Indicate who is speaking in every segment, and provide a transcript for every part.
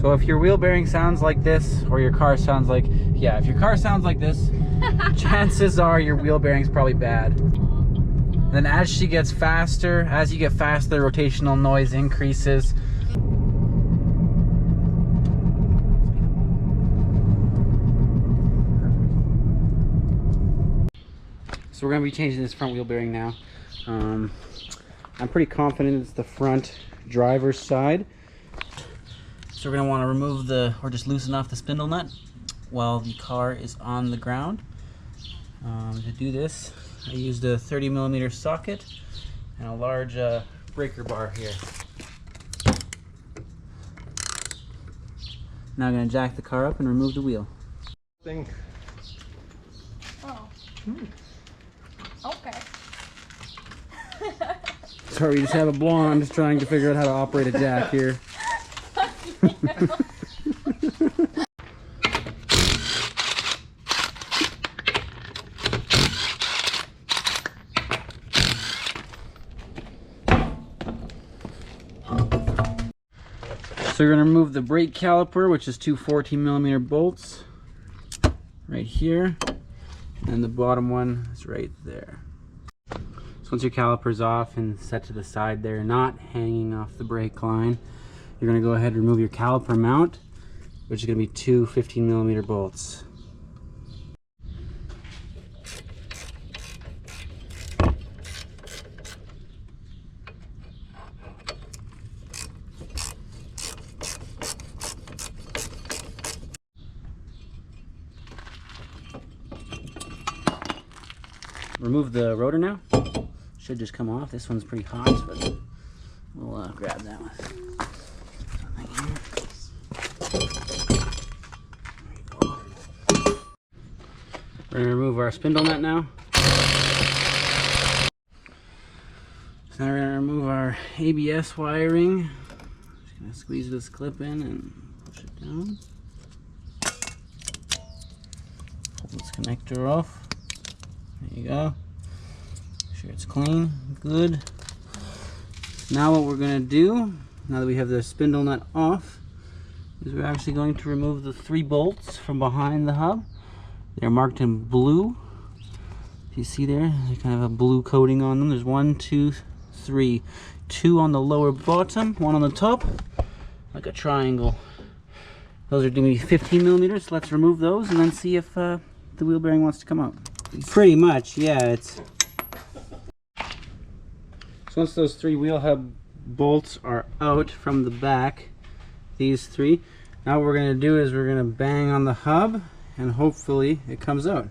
Speaker 1: So if your wheel bearing sounds like this, or your car sounds like, yeah, if your car sounds like this, chances are your wheel bearing's probably bad. Then as she gets faster, as you get faster, the rotational noise increases. So we're gonna be changing this front wheel bearing now. I'm pretty confident it's the front driver's side. So we're gonna wanna remove or just loosen off the spindle nut while the car is on the ground. To do this, I used a 30mm socket and a large breaker bar here. Now I'm gonna jack the car up and remove the wheel.
Speaker 2: Oh. Okay.
Speaker 1: Sorry, we just have a blonde just trying to figure out how to operate a jack here. So we're going to remove the brake caliper, which is two 14mm bolts right here, and the bottom one is right there. So once your caliper's off and set to the side there, not hanging off the brake line, you're going to go ahead and remove your caliper mount, which is going to be two 15mm bolts. Remove the rotor now. Should just come off. This one's pretty hot, but we'll grab that one. There you go. We're going to remove our spindle nut now. So now we're going to remove our ABS wiring. Just going to squeeze this clip in and push it down. Pull this connector off. There you go. Make sure it's clean, good. Now what we're going to do, now that we have the spindle nut off, is we're actually going to remove the 3 bolts from behind the hub. They're marked in blue. If you see there, they kind of have a blue coating on them. There's 1, 2, 3. 2 on the lower bottom, 1 on the top, like a triangle. Those are going to be 15mm. Let's remove those and then see if the wheel bearing wants to come out. Pretty much, yeah. It's so once those 3 wheel hub bolts are out from the back, these 3, now what we're going to do is we're going to bang on the hub and hopefully it comes out.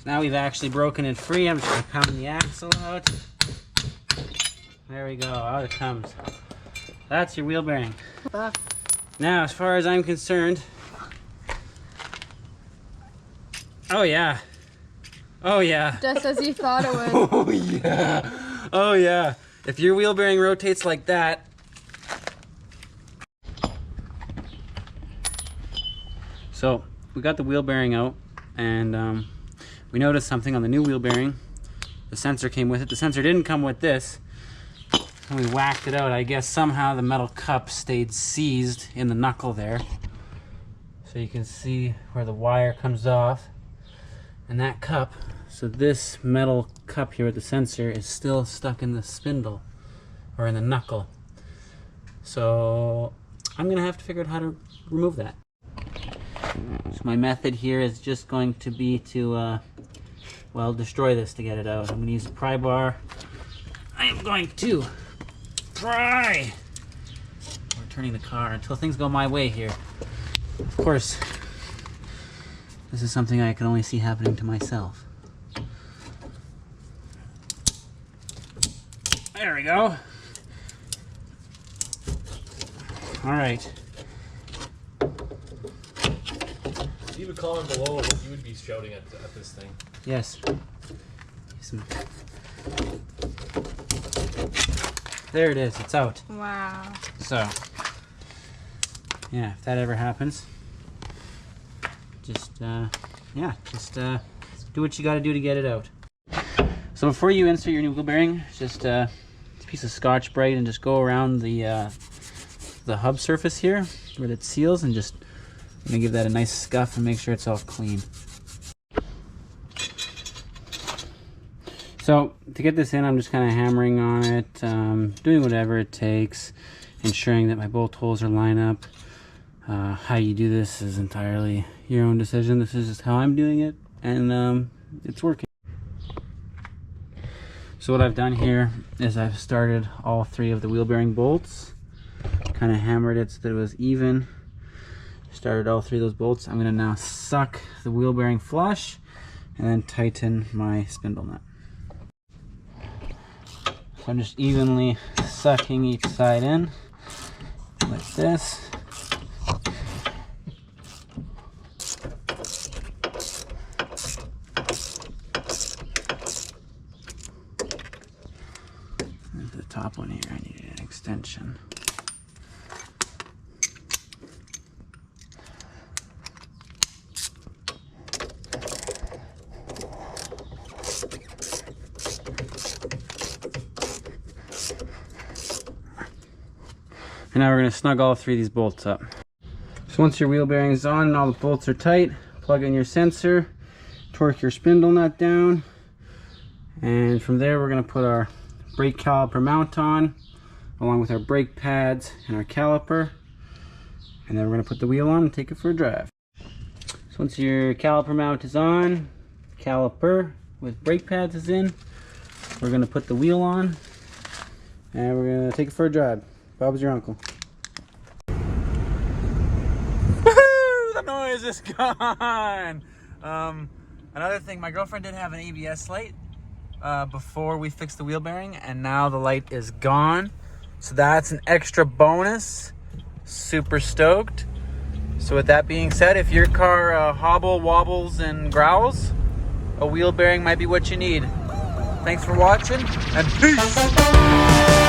Speaker 1: Now we've actually broken it free. I'm just going to pound the axle out. There we go, out it comes. That's your wheel bearing. Now, as far as I'm concerned, oh yeah. Oh yeah.
Speaker 2: Just as you thought it would.
Speaker 1: Oh yeah. Oh yeah. If your wheel bearing rotates like that, so we got the wheel bearing out, and we noticed something on the new wheel bearing. The sensor came with it. The sensor didn't come with this. When we whacked it out, I guess somehow the metal cup stayed seized in the knuckle there. So you can see where the wire comes off. And that cup, so this metal cup here with the sensor is still stuck in the spindle, or in the knuckle. So I'm gonna have to figure out how to remove that. So my method here is just going to be to, well, destroy this to get it out. I'm going to use a pry bar. I am going to pry. We're turning the car until things go my way here. Of course, this is something I can only see happening to myself. There we go. All right.
Speaker 3: Leave a comment below what you would be shouting at this thing.
Speaker 1: Yes. There it is. It's out.
Speaker 2: Wow.
Speaker 1: So, yeah, if that ever happens, just do what you got to do to get it out. So before you insert your new wheel bearing, just a piece of Scotch-Brite and just go around the hub surface here where it seals, and just I'm gonna give that a nice scuff and make sure it's all clean. So to get this in, I'm just kind of hammering on it, doing whatever it takes, ensuring that my bolt holes are lined up. How you do this is entirely your own decision. This is just how I'm doing it, and it's working. So what I've done here is I've started all 3 of the wheel bearing bolts, kind of hammered it so that it was even. Started all 3 of those bolts. I'm going to now suck the wheel bearing flush and then tighten my spindle nut. So I'm just evenly sucking each side in like this. The top one here, I need an extension. And now we're going to snug all 3 of these bolts up. So once your wheel bearing is on and all the bolts are tight, plug in your sensor, torque your spindle nut down, and from there we're going to put our brake caliper mount on, along with our brake pads and our caliper, and then we're going to put the wheel on and take it for a drive. So once your caliper mount is on, caliper with brake pads is in, we're going to put the wheel on and we're going to take it for a drive. Bob's your uncle. Woohoo! The noise is gone! Another thing, my girlfriend did have an ABS light before we fixed the wheel bearing, and now the light is gone. So that's an extra bonus. Super stoked. So with that being said, if your car wobbles and growls, a wheel bearing might be what you need. Thanks for watching, and peace!